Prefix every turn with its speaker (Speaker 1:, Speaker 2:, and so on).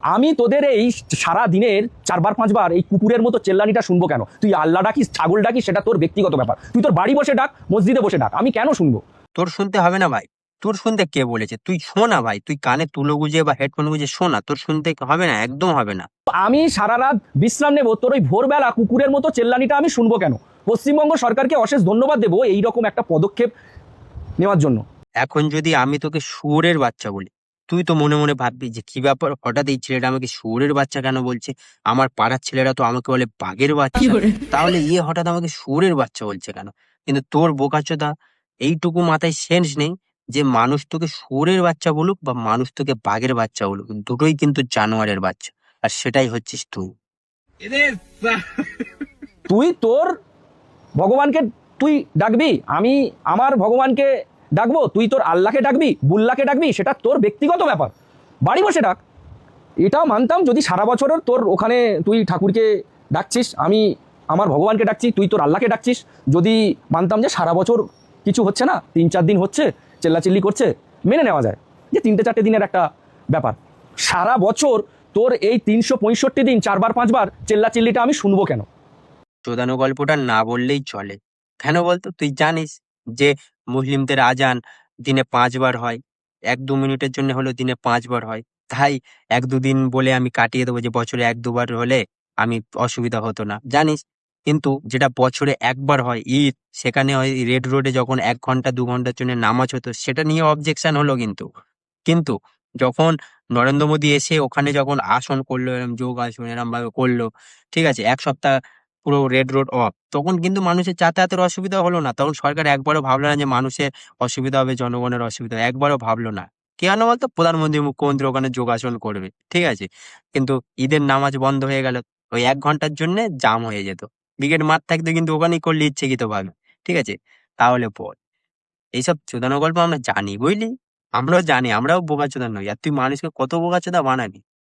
Speaker 1: আমি তোদের এই সারা দিনের 4-5 বার এই কুকুরের মতো চেল্লানিটা শুনবো কেন? তুই আল্লাহ ডাকিস, ছাগল ডাকিস, সেটা তোর ব্যক্তিগত ব্যাপার। তুই তোর বাড়ি বসে ডাক, মসজিদে বসে ডাক, আমি কেন শুনবো?
Speaker 2: তোর শুনতে হবে না ভাই, তোর শুনতে কে বলেছে? তুই শোনা ভাই, তুই কানে তুলো গুজে বা হেডফোন গুজে শোনা, তোর শুনতে হবে না, একদম হবে না।
Speaker 1: আমি সারা রাত বিশ্রাম নেবো, তোর ওই ভোরবেলা কুকুরের মতো চেল্লানিটা আমি শুনবো কেন? পশ্চিমবঙ্গ সরকারকে অশেষ ধন্যবাদ দেবো এইরকম একটা পদক্ষেপ নেওয়ার জন্য।
Speaker 2: এখন যদি আমি তোকে শুয়োরের বাচ্চা বলি, তুই তো মনে মনে ভাববি যে কি ব্যাপার, হঠাৎ এই ছেলেটা আমাকে শুয়োরের বাচ্চা কেন বলছে? আমার পাড়ার ছেলেরা তো আমাকে বলে বাঘের বাচ্চা, তাহলে ইয়ে হঠাৎ আমাকে শুয়োরের বাচ্চা বলছে কেন? কিন্তু তোর বোকাচোদা এইটুকু মাথায় সেন্স নেই যে মানুষ তোকে শুয়োরের বাচ্চা বলুক বা মানুষ তোকে বাঘের বাচ্চা বলুক, দুটোই কিন্তু জানোয়ারের বাচ্চা, আর সেটাই হচ্ছিস তুই।
Speaker 1: তুই তোর ভগবানকে তুই ডাকবি, আমি আমার ভগবানকে ডাকবো, তুই তোর আল্লাহকে ডাকবি, বুল্লাকে ডাকবি, সেটা তোর ব্যক্তিগত ব্যাপার। বাড়ি বসে ডাক। এটাও মানতাম যদি সারা বছরের তোর ওখানে তুই ঠাকুরকে ডাকছিস, আমি আমার ভগবানকে ডাকছি, তুই তোর আল্লাহকে ডাকছিস, যদি মানতাম যে সারা বছর কিছু হচ্ছে না, 3-4 দিন হচ্ছে, চেল্লাচিল্লি করছে, মেনে নেওয়া যায় যে 3-4 দিনের একটা ব্যাপার। সারা বছর তোর এই 365 দিন 4-5 বার চেল্লাচিল্লিটা আমি শুনবো কেন?
Speaker 2: চোদানো গল্পটা না বললেই চলে। কেন বলতো? তুই জানিস যে মুসলিমদের আজান দিনে 5 বার হয়, 1-2 মিনিটের জন্য হলেও দিনে 5 বার হয়। তাই 1-2 দিন বলে আমি কাটিয়ে দেবো যে বছরে 1-2 বার হলে আমি অসুবিধা হতো না, জানিস? কিন্তু যেটা বছরে একবার হয় ঈদ, সেখানে হয় রেড রোডে যখন 1 ঘন্টা 2 ঘন্টার জন্য নামাজ হতো, সেটা নিয়ে অবজেকশন হলো। কিন্তু যখন নরেন্দ্র মোদী এসে ওখানে যখন আসন করলো, এরম যোগ আসন এরম ভাবে করলো, ঠিক আছে, 1 সপ্তাহ পুরো রেড রোড অফ, তখন কিন্তু মানুষের যাতায়াতের অসুবিধা হলো না। তখন সরকার একবারও ভাবলো না যে মানুষের অসুবিধা হবে, জনগণের অসুবিধা হবে, একবারও ভাবলো না। কেন বলতো? প্রধানমন্ত্রী মুখ্যমন্ত্রী ওখানে যোগাসন করবে, ঠিক আছে, কিন্তু ঈদের নামাজ বন্ধ হয়ে গেল, ওই 1 ঘন্টার জন্য জাম হয়ে যেত, ব্রিগেড মাঠ থাকতো কিন্তু ওখানেই করলে ইচ্ছেকৃত ভাবে, ঠিক আছে। তাহলে বল, এইসব চোদানো গল্প আমরা জানি, বুঝলি? আমরাও জানি, আমরাও বোকাচোদা নই, আর তুই মানুষকে কত বোকাচোদা বানাবি?